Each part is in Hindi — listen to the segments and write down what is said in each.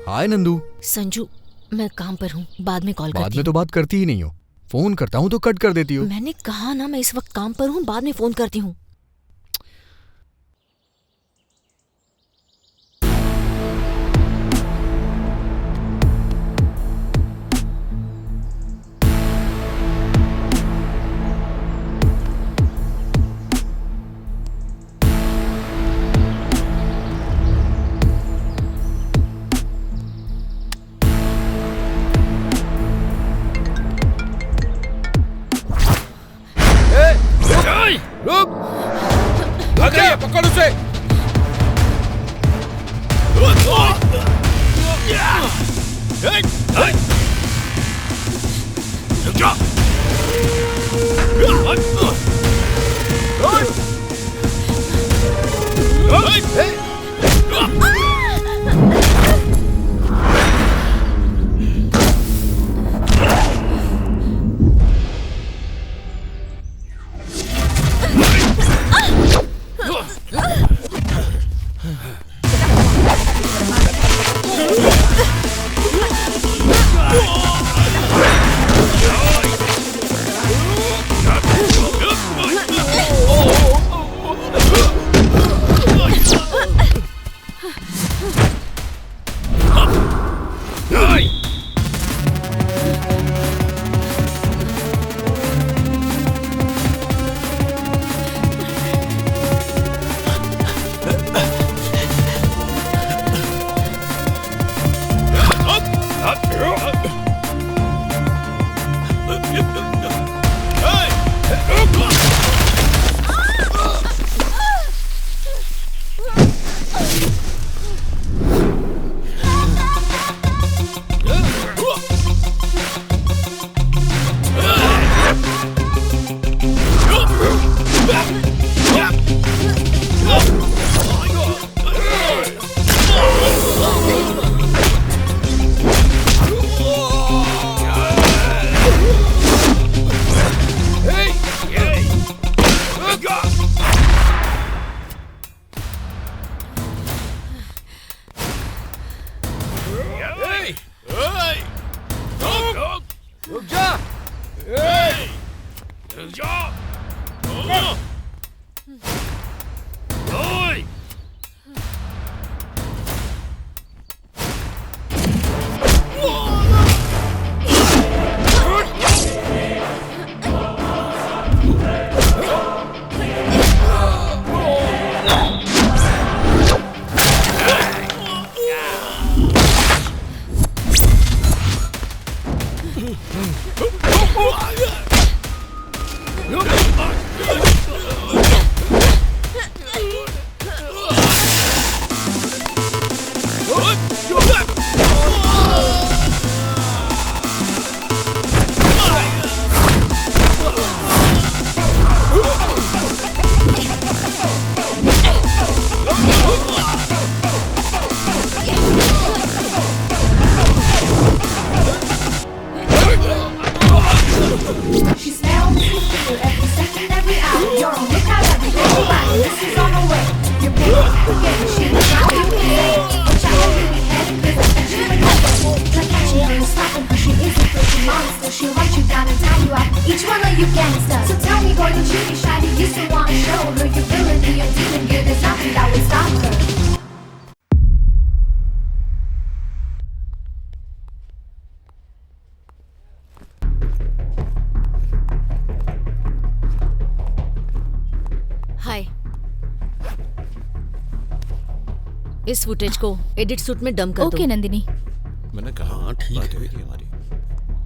हाय नंदू। संजू, मैं काम पर हूँ, बाद में कॉल करती हूँ। बाद में तो बात करती ही नहीं हो, फोन करता हूँ तो कट कर देती हो। मैंने कहा ना मैं इस वक्त काम पर हूँ, बाद में फोन करती हूँ। रुक! भाग रही है, पकड़ उसे! रुक जा! इस फुटेज को एडिट सूट में डंप कर दो। ओके नंदिनी। मैंने कहा हाँ, ठीक बात है। हुई थी हमारी।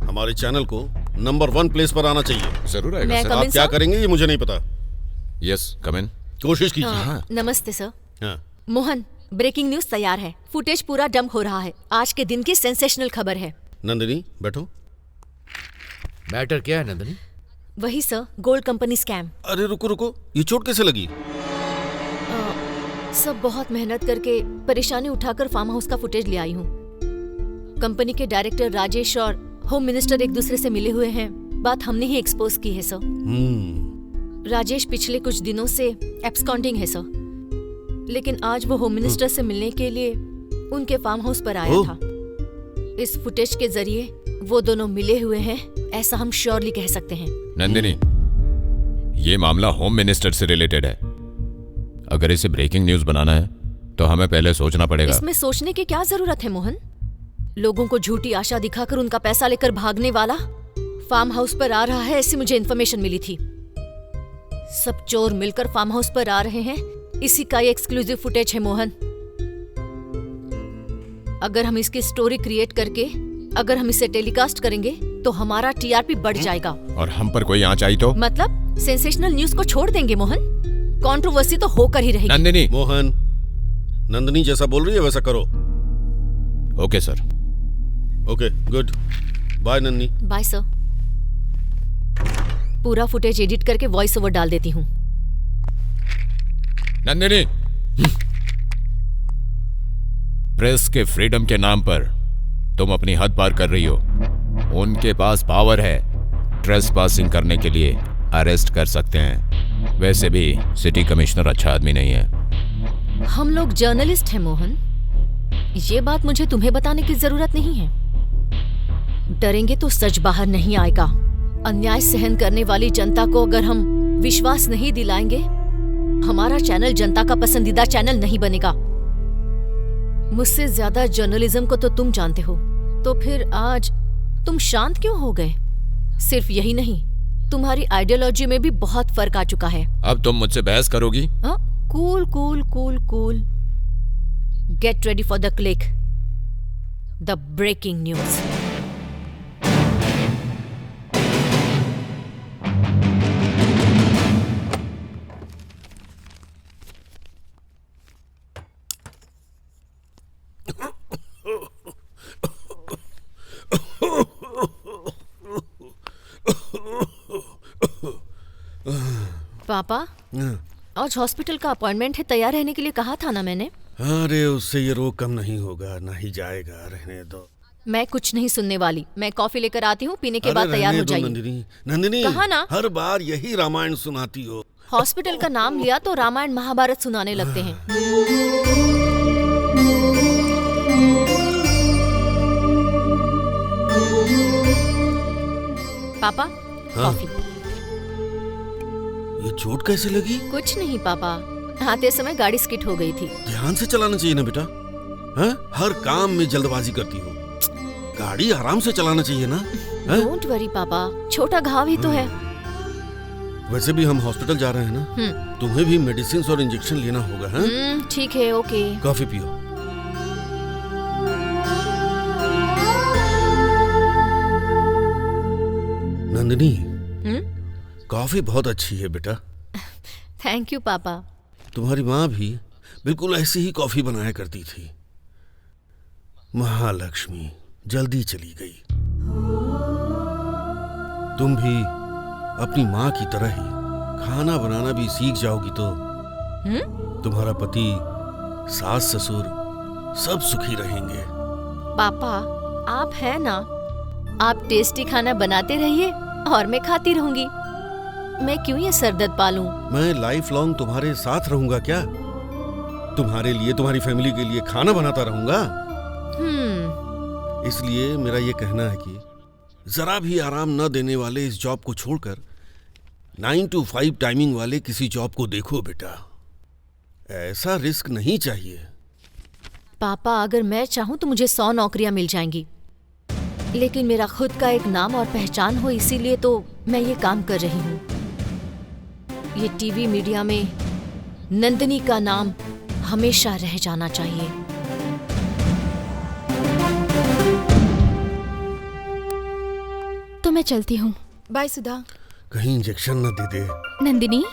हमारे चैनल को नंबर 1 प्लेस पर आना चाहिए। जरूर आएगा मैं सर। Come आप in, क्या sir? करेंगे ये मुझे नहीं पता। यस कम इन। कोशिश कीजिए। हाँ, नमस्ते सर। हाँ। मोहन, ब्रेकिंग न्यूज तैयार है। फुटेज पूरा डंप हो रहा है। आज के दिन की सेंसेशनल खबर है। नंदिनी बैठो। मैटर क्या है नंदनी? वही सर, गोल्ड कंपनी स्कैम। अरे रुको रुको, ये चोट कैसे लगी? सब बहुत मेहनत करके परेशानी उठाकर फार्म हाउस का फुटेज ले आई हूँ। कंपनी के डायरेक्टर राजेश और होम मिनिस्टर एक दूसरे से मिले हुए हैं। बात हमने ही एक्सपोज की है सर। राजेश पिछले कुछ दिनों से एब्सकॉन्डिंग है सर, लेकिन आज वो होम मिनिस्टर से मिलने के लिए उनके फार्म हाउस पर आया था। इस फुटेज के जरिए वो दोनों मिले हुए हैं, ऐसा हम श्योरली कह सकते हैं। नंदिनी, ये मामला होम मिनिस्टर से रिलेटेड है। अगर इसे ब्रेकिंग न्यूज बनाना है तो हमें पहले सोचना पड़ेगा। इसमें सोचने की क्या जरूरत है मोहन? लोगों को झूठी आशा दिखाकर उनका पैसा लेकर भागने वाला फार्म हाउस पर आ रहा है, ऐसी मुझे इन्फॉर्मेशन मिली थी। सब चोर मिलकर फार्म हाउस पर आ रहे हैं, इसी का ये एक्सक्लूसिव फुटेज है मोहन। अगर हम इसकी स्टोरी क्रिएट करके अगर हम इसे टेलीकास्ट करेंगे तो हमारा टीआरपी बढ़ जाएगा। और हम पर कोई आंच आई तो? मतलब सेंसेशनल न्यूज को छोड़ देंगे मोहन? कंट्रोवर्सी तो होकर ही रहेगी। नंदिनी। मोहन, नंदिनी जैसा बोल रही है वैसा करो। Okay sir. Okay good bye Nandini. Bye sir. पूरा फुटेज एडिट करके वॉइस ओवर डाल देती हूँ। नंदिनी, प्रेस के फ्रीडम के नाम पर तुम अपनी हद पार कर रही हो। उनके पास पावर है, ट्रेसपासिंग करने के लिए अरेस्ट कर सकते हैं। वैसे भी सिटी कमिश्नर अच्छा आदमी नहीं है। हम लोग जर्नलिस्ट हैं मोहन, ये बात मुझे तुम्हें बताने की जरूरत नहीं है। डरेंगे तो सच बाहर नहीं आएगा। अन्याय सहन करने वाली जनता को अगर हम विश्वास नहीं दिलाएंगे, हमारा चैनल जनता का पसंदीदा चैनल नहीं बनेगा। मुझसे ज्यादा जर्नलिज्म को तो तुम जानते हो, तो फिर आज तुम शांत क्यों हो गए? सिर्फ यही नहीं, तुम्हारी आइडियोलॉजी में भी बहुत फर्क आ चुका है। अब तुम मुझसे बहस करोगी? Cool cool cool cool. Get ready for the click, the breaking news. पापा, आज हॉस्पिटल का अपॉइंटमेंट है, तैयार रहने के लिए कहा था ना मैंने। अरे उससे ये रोग कम नहीं होगा, ना ही जाएगा। रहने दो। मैं कुछ नहीं सुनने वाली। मैं कॉफी लेकर आती हूँ, पीने के अरे बाद तैयार रहने हो दो जाइए। नंदिनी, नंदिनी कहा ना? हर बार यही रामायण सुनाती हो। हॉस्पिटल का नाम लिया तो रामायण महाभारत सुनाने लगते हैं। पापा, कॉफी। ये चोट कैसे लगी? कुछ नहीं पापा, आते समय गाड़ी स्किट हो गई थी। ध्यान से चलाना चाहिए ना बेटा। हाँ? हर काम में जल्दबाजी करती हो। गाड़ी आराम से चलाना चाहिए ना। डोंट वरी पापा, छोटा घाव ही तो है। वैसे भी हम हॉस्पिटल जा रहे हैं ना, तुम्हें भी मेडिसिन और इंजेक्शन लेना होगा। हाँ? ठीक है, ओके। कॉफी पियो। नंदिनी, कॉफी बहुत अच्छी है बेटा। थैंक यू पापा। तुम्हारी माँ भी बिल्कुल ऐसी ही कॉफी बनाया करती थी। महालक्ष्मी जल्दी चली गई। तुम भी अपनी माँ की तरह ही खाना बनाना भी सीख जाओगी तो तुम्हारा पति, सास ससुर सब सुखी रहेंगे। पापा, आप हैं ना, आप टेस्टी खाना बनाते रहिए और मैं खाती रहूंगी। मैं क्यों ये सरदर्द पालूं? मैं लाइफ लॉन्ग तुम्हारे साथ रहूंगा क्या? तुम्हारे लिए, तुम्हारी फैमिली के लिए खाना बनाता रहूंगा। इसलिए मेरा ये कहना है कि जरा भी आराम न देने वाले इस जॉब को छोड़कर 9 to 5 टाइमिंग वाले किसी जॉब को देखो बेटा। ऐसा रिस्क नहीं चाहिए। पापा, अगर मैं चाहूं तो मुझे 100 नौकरियां मिल जाएंगी, लेकिन मेरा खुद का एक नाम और पहचान हो, इसीलिए तो मैं ये काम कर रही हूँ। ये टीवी मीडिया में नंदिनी का नाम हमेशा रह जाना चाहिए। तो मैं चलती हूँ। बाय सुधा। कहीं इंजेक्शन न दे दे। नंदिनी,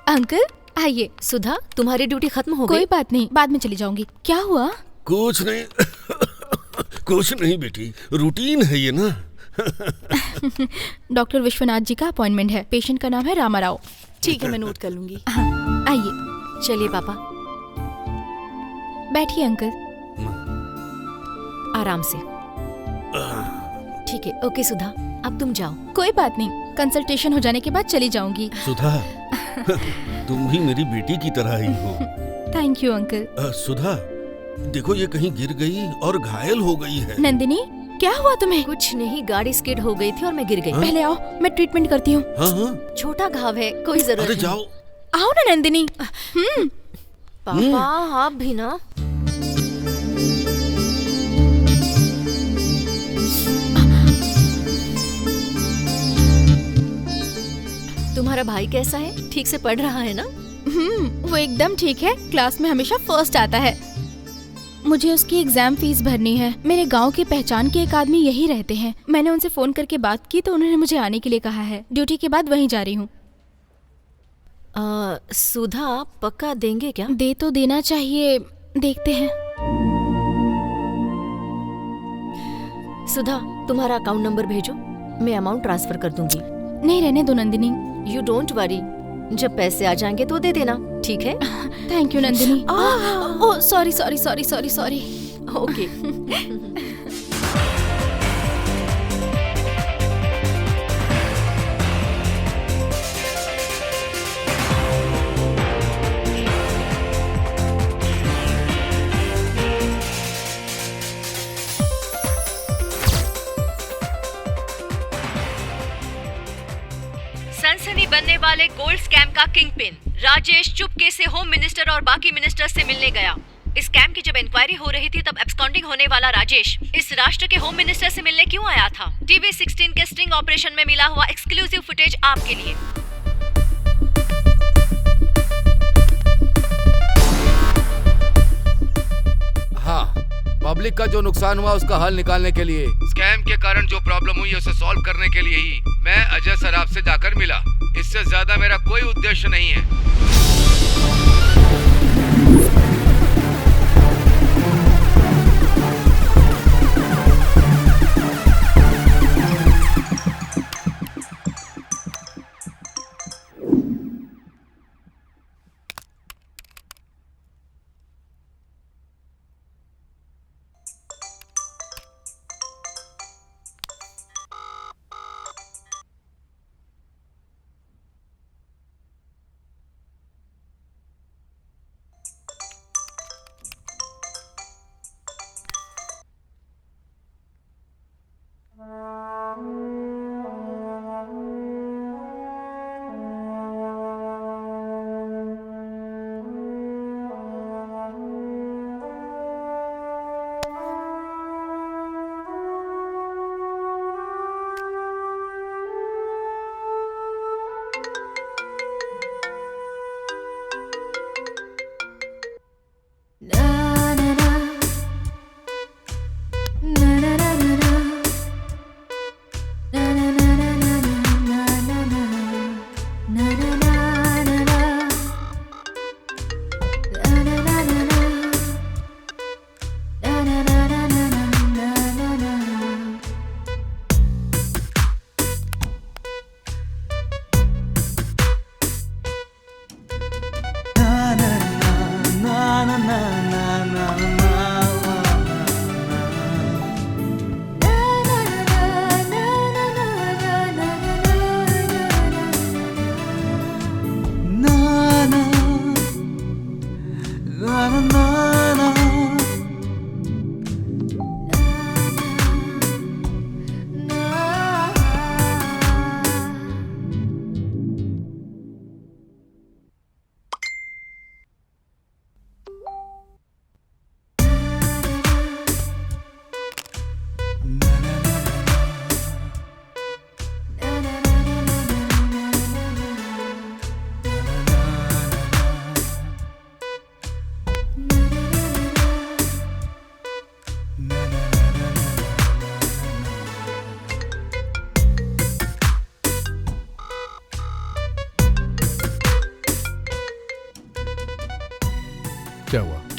अंकल आइए। सुधा, तुम्हारी ड्यूटी खत्म हो गई? कोई बात नहीं, बाद में चली जाऊंगी। क्या हुआ? कुछ नहीं कुछ नहीं बेटी, रूटीन है ये ना। डॉक्टर विश्वनाथ जी का अपॉइंटमेंट है। पेशेंट का नाम है रामाराव। ठीक है, मैं नोट कर लूंगी। हाँ, आइए। चलिए पापा, बैठिए अंकल। आराम से। ठीक है, ओके सुधा, अब तुम जाओ। कोई बात नहीं, कंसल्टेशन हो जाने के बाद चली जाऊंगी। सुधा तुम भी मेरी बेटी की तरह ही हो। Thank you uncle. सुधा, देखो ये कहीं गिर गई और घायल हो गई है। नंदिनी, क्या हुआ तुम्हें? कुछ नहीं, गाड़ी स्किड हो गई थी और मैं गिर गई। पहले आओ, मैं ट्रीटमेंट करती हूँ। हाँ हाँ, छोटा घाव है, कोई जरूरत अरे नहीं। जाओ। आओ ना नंदिनी। पापा आप भी ना। तुम्हारा भाई कैसा है? ठीक से पढ़ रहा है ना? वो एकदम ठीक है, क्लास में हमेशा फर्स्ट आता है। मुझे उसकी एग्जाम फीस भरनी है। मेरे गांव के पहचान के एक आदमी यही रहते हैं। मैंने उनसे फोन करके बात की तो उन्होंने मुझे आने के लिए कहा है। ड्यूटी के बाद वहीं जा रही हूँ। सुधा, पक्का देंगे क्या? दे तो देना चाहिए, देखते हैं। सुधा, तुम्हारा अकाउंट नंबर भेजो, मैं अमाउंट ट्रांसफर कर दूंगी। नहीं, रहने दो नंदिनी। यू डोंट वरी, जब पैसे आ जाएंगे तो दे देना, ठीक है? Thank you Nandini. Oh sorry sorry sorry sorry sorry. Okay. सनसनी बनने वाले गोल्ड स्कैम का किंगपिन राजेश चुपके से होम मिनिस्टर और बाकी मिनिस्टर से मिलने गया। इस स्कैम की जब इंक्वायरी हो रही थी तब एब्सकॉन्डिंग होने वाला राजेश इस राष्ट्र के होम मिनिस्टर से मिलने क्यों आया था? टीवी 16 के स्टिंग ऑपरेशन में मिला हुआ एक्सक्लूसिव फुटेज आपके लिए। हाँ, पब्लिक का जो नुकसान हुआ उसका हल निकालने के लिए, स्कैम के कारण जो प्रॉब्लम हुई उसे सॉल्व करने के लिए ही मैं अजय सराफ से जाकर मिला। इससे ज्यादा मेरा कोई उद्देश्य नहीं है।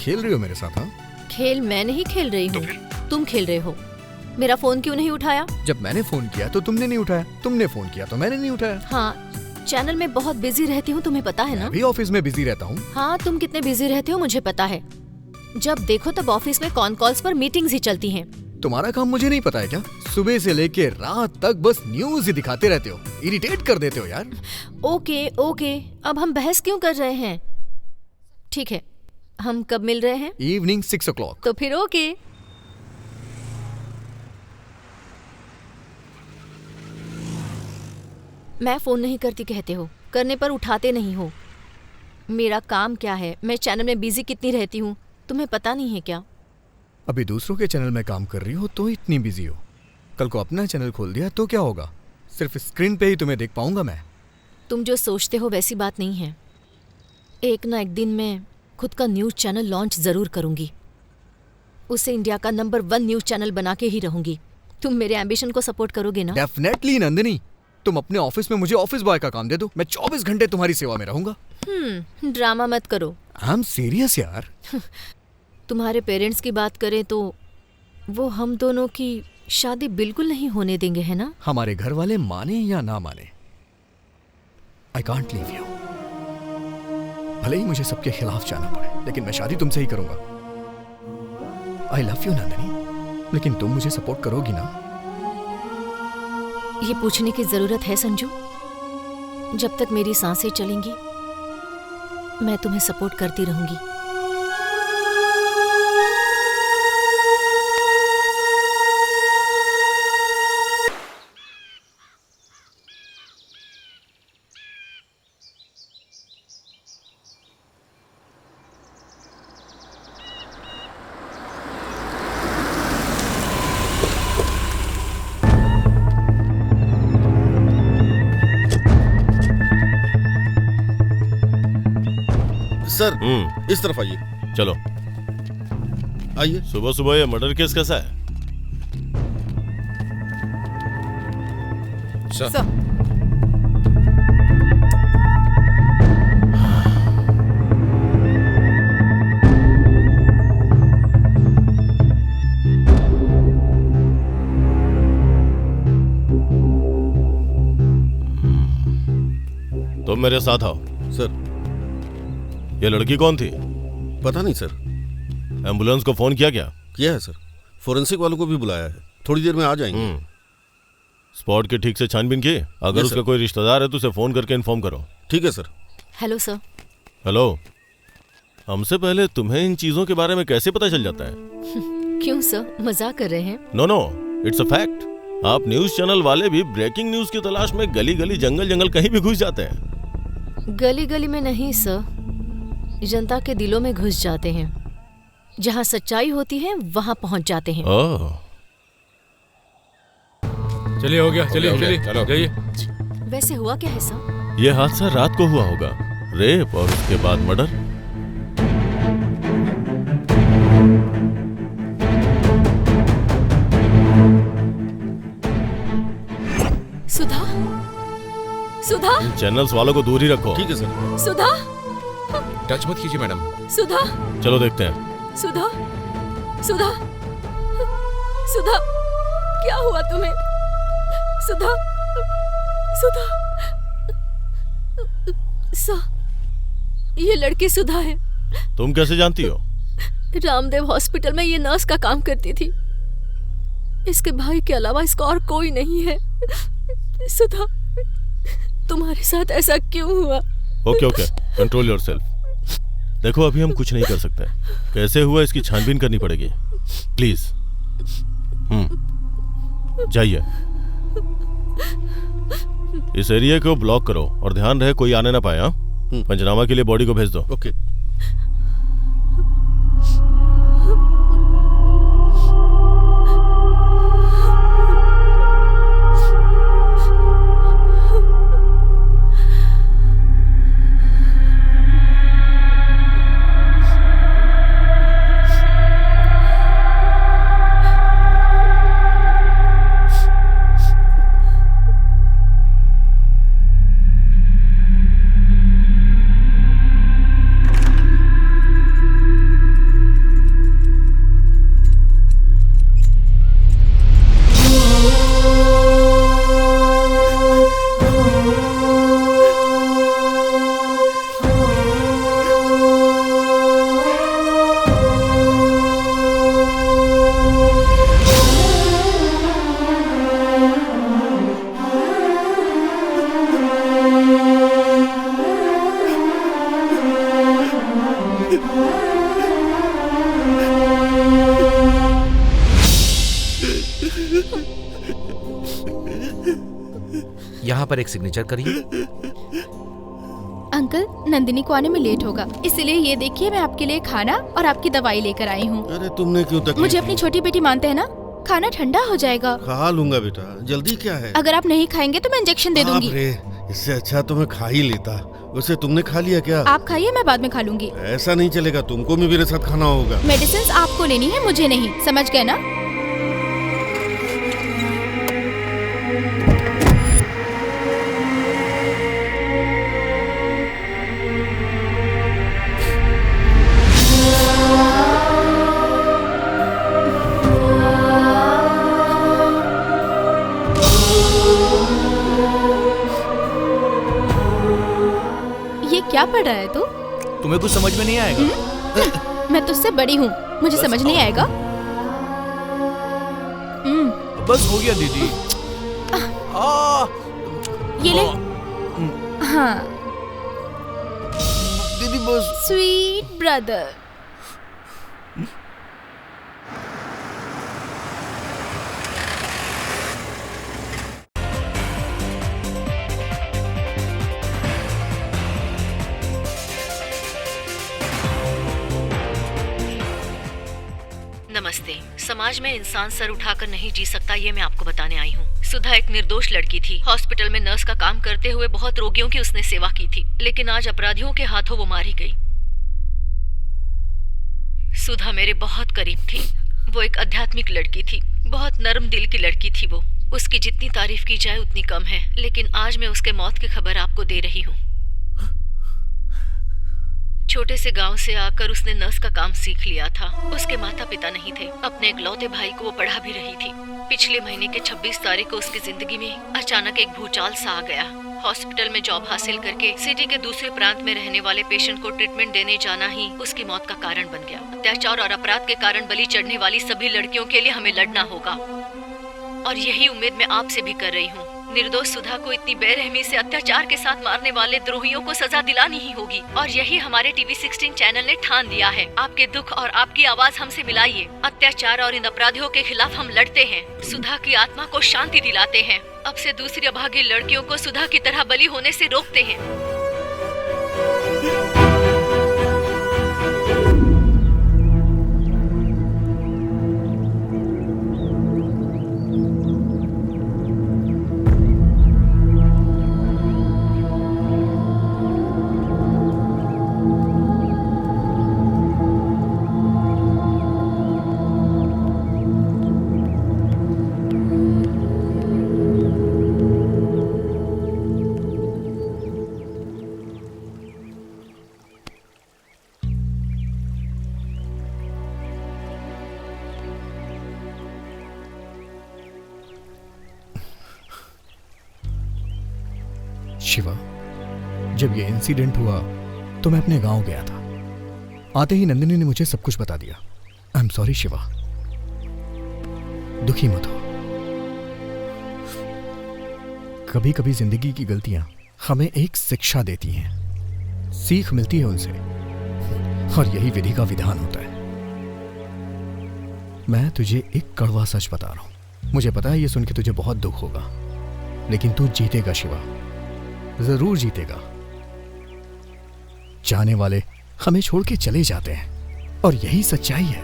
खेल रही हो मेरे साथ? हाँ, खेल मैं नहीं खेल रही हूँ, तुम खेल रहे हो। मेरा फोन क्यों नहीं उठाया? जब मैंने फोन किया तो तुमने नहीं उठाया, तुमने फोन किया तो मैंने नहीं उठाया। हाँ, चैनल में बहुत बिजी रहती हूँ, तुम्हें पता है ना? मैं भी ऑफिस में बिजी रहता हूँ। हाँ, तुम कितने बिजी रहते हो मुझे पता है। जब देखो तब ऑफिस में कॉन कॉल्स पर मीटिंग्स ही चलती हैं। तुम्हारा काम मुझे नहीं पता है क्या? सुबह से लेके रात तक बस न्यूज ही दिखाते रहते हो, इरिटेट कर देते हो यार। ओके ओके, अब हम बहस क्यों कर रहे हैं? ठीक है, हम कब मिल रहे हैं? Evening 6 o'clock। तो फिर ओके। मैं फोन नहीं करती कहते हो, करने पर उठाते नहीं हो। मेरा काम क्या है, मैं चैनल में बिजी कितनी रहती हूँ, तुम्हें पता नहीं है क्या? अभी दूसरों के चैनल में काम कर रही हो तो इतनी बिजी हो, कल को अपना चैनल खोल दिया तो क्या होगा? सिर्फ स्क्रीन पे ही तुम्हें देख पाऊंगा मैं। तुम जो सोचते हो वैसी बात नहीं है। एक ना एक दिन मैं खुद का न्यूज़ चैनल लॉन्च ज़रूर करूंगी। उसे इंडिया का नंबर 1 न्यूज़ चैनल बना के ही रहूंगी। तुम मेरे एम्बिशन को सपोर्ट करोगे ना? डेफिनेटली नंदिनी, तुम अपने ऑफिस में मुझे ऑफिस बॉय का काम दे दो, मैं 24 घंटे तुम्हारी सेवा में रहूंगा। ड्रामा मत करो। आई एम सीरियस यार। तुम्हारे पेरेंट्स की बात करें तो वो हम दोनों की शादी बिल्कुल नहीं होने देंगे, है ना? हमारे घर वाले माने या ना माने, आई कांट लीव यू। भले ही मुझे सबके खिलाफ जाना पड़े, लेकिन मैं शादी तुमसे ही करूंगा। आई लव यू नंदिनी, लेकिन तुम मुझे सपोर्ट करोगी ना? ये पूछने की जरूरत है संजू? जब तक मेरी सांसें चलेंगी मैं तुम्हें सपोर्ट करती रहूंगी। सर, इस तरफ आइए। चलो। आइए। सुबह सुबह ये मर्डर केस कैसा है? सर, तुम मेरे साथ आओ। सर, ये लड़की कौन थी? पता नहीं सर। एम्बुलेंस को फोन किया क्या? किया है सर, फोरेंसिक वालों को भी बुलाया है, थोड़ी देर में आ जाएंगे। स्पॉट की ठीक से छानबीन की? अगर यस, उसका सर। कोई रिश्तेदार है तो उसे फोन करके इन्फॉर्म करो। ठीक है सर। Hello sir. हेलो। हमसे पहले तुम्हें इन चीजों के बारे में कैसे पता चल जाता है? क्यों सर, मजाक कर रहे हैं? No no, it's a fact. आप न्यूज चैनल वाले भी ब्रेकिंग न्यूज की तलाश में गली गली जंगल जंगल कहीं भी घुस जाते हैं। गली गली में नहीं सर, जनता के दिलों में घुस जाते हैं। जहाँ सच्चाई होती है वहाँ पहुँच जाते हैं। ओह, चलिए हो गया, चलिए चलिए चलो। जाइए। वैसे हुआ क्या है सर? ये हादसा रात को हुआ होगा। रेप और उसके बाद मर्डर। सुधा, सुधा, इन चैनल्स वालों को दूर ही रखो। ठीक है सर। सुधा, टच मत कीजिए मैडम। सुधा, चलो देखते हैं। सुधा, सुधा, सुधा, क्या हुआ तुम्हें? सुधा, सुधा, ये लड़की सुधा है। तुम कैसे जानती हो? रामदेव हॉस्पिटल में ये नर्स का काम करती थी। इसके भाई के अलावा इसका और कोई नहीं है। सुधा, तुम्हारे साथ ऐसा क्यों हुआ? Okay okay, control yourself. देखो अभी हम कुछ नहीं कर सकते। कैसे हुआ इसकी छानबीन करनी पड़ेगी। प्लीज। जाइए। इस एरिया को ब्लॉक करो और ध्यान रहे कोई आने ना पाए। हाँ, पंचनामा के लिए बॉडी को भेज दो। ओके। यहाँ पर एक सिग्नेचर करिए। अंकल, नंदिनी को आने में लेट होगा, इसलिए ये देखिए मैं आपके लिए खाना और आपकी दवाई लेकर आई हूँ। अरे तुमने क्यों तकलीफ मुझे अपनी छोटी बेटी मानते हैं ना? खाना ठंडा हो जाएगा। खा लूंगा बेटा, जल्दी क्या है। अगर आप नहीं खाएंगे तो मैं इंजेक्शन दे दूंगी। इससे अच्छा तो मैं खा ही लेता। वैसे तुमने खा लिया क्या? आप खाइए, मैं बाद में खा लूंगी। ऐसा नहीं चलेगा, तुमको भी मेरे साथ खाना होगा। मेडिसिन आपको लेनी है, मुझे नहीं, समझ गए ना? क्या पढ़ रहा है तू? तुम्हें कुछ समझ में नहीं आएगा। मैं तुझसे बड़ी हूँ, मुझे समझ नहीं आएगा। बस हो गया दीदी। ये ले। हाँ दीदी बस। Sweet brother. नमस्ते। समाज में इंसान सर उठाकर नहीं जी सकता, ये मैं आपको बताने आई हूँ। सुधा एक निर्दोष लड़की थी। हॉस्पिटल में नर्स का काम करते हुए बहुत रोगियों की उसने सेवा की थी, लेकिन आज अपराधियों के हाथों वो मारी गई। सुधा मेरे बहुत करीब थी। वो एक आध्यात्मिक लड़की थी, बहुत नरम दिल की लड़की थी वो। उसकी जितनी तारीफ की जाए उतनी कम है, लेकिन आज मैं उसके मौत की खबर आपको दे रही हूँ। छोटे से गांव से आकर उसने नर्स का काम सीख लिया था। उसके माता पिता नहीं थे। अपने इकलौते भाई को वो पढ़ा भी रही थी। पिछले महीने के 26 तारीख को उसकी जिंदगी में अचानक एक भूचाल सा आ गया। हॉस्पिटल में जॉब हासिल करके सिटी के दूसरे प्रांत में रहने वाले पेशेंट को ट्रीटमेंट देने जाना ही उसकी मौत का कारण बन गया। अत्याचार और अपराध के कारण बलि चढ़ने वाली सभी लड़कियों के लिए हमें लड़ना होगा, और यही उम्मीद मैं आपसे भी कर रही हूँ। निर्दोष सुधा को इतनी बेरहमी से अत्याचार के साथ मारने वाले द्रोहियों को सजा दिलानी ही होगी, और यही हमारे टीवी 16 चैनल ने ठान लिया है। आपके दुख और आपकी आवाज हमसे मिलाइए। अत्याचार और इन अपराधियों के खिलाफ हम लड़ते हैं, सुधा की आत्मा को शांति दिलाते हैं। अब से दूसरी अभागी लड़कियों को सुधा की तरह बलि होने से रोकते हैं। शिवा, जब ये इंसिडेंट हुआ तो मैं अपने गांव गया था। आते ही नंदिनी ने मुझे सब कुछ बता दिया। आई एम सॉरी शिवा, दुखी मत हो। कभी कभी जिंदगी की गलतियां हमें एक शिक्षा देती हैं, सीख मिलती है उनसे, और यही विधि का विधान होता है। मैं तुझे एक कड़वा सच बता रहा हूं। मुझे पता है ये सुन के तुझे बहुत दुख होगा, लेकिन तू जीतेगा शिवा, जरूर जीतेगा। जाने वाले हमें छोड़ के चले जाते हैं, और यही सच्चाई है,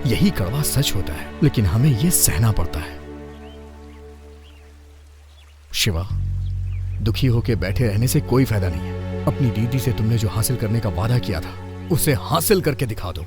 यही कड़वा सच होता है, लेकिन हमें यह सहना पड़ता है। शिवा, दुखी होके बैठे रहने से कोई फायदा नहीं है। अपनी दीदी से तुमने जो हासिल करने का वादा किया था, उसे हासिल करके दिखा दो।